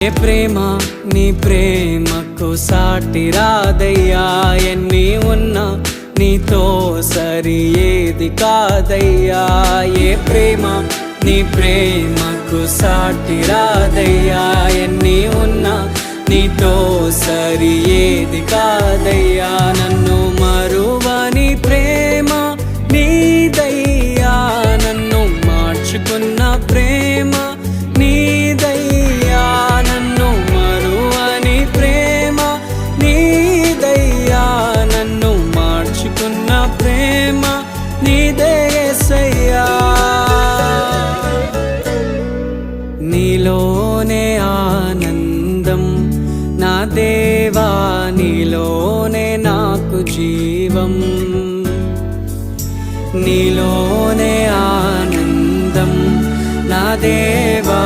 ఏ ప్రేమ నీ ప్రేమకు సాటి రాదయ్యా, ఎన్ని ఉన్నా నీతో సరి ఏది కాదయ్యా. ఏ ప్రేమ నీ ప్రేమకు సాటి రాదయ్యా, ఎన్ని ఉన్నా నీతో సరి ఏది కాదయ్యా. నన్ను మరువని ప్రేమ నీదయ్యా, నన్ను మార్చుకున్న ప్రేమ నీదయ్యా, నన్ను మరువని ప్రేమ నీదయ్యా, నన్ను మార్చుకున్న ప్రేమ నీదే యేసయ్యా. నీలోనే ఆనందం నా దేవా, నీలోనే నాకు జీవం, నీలోనే ఆనందం నా దేవా,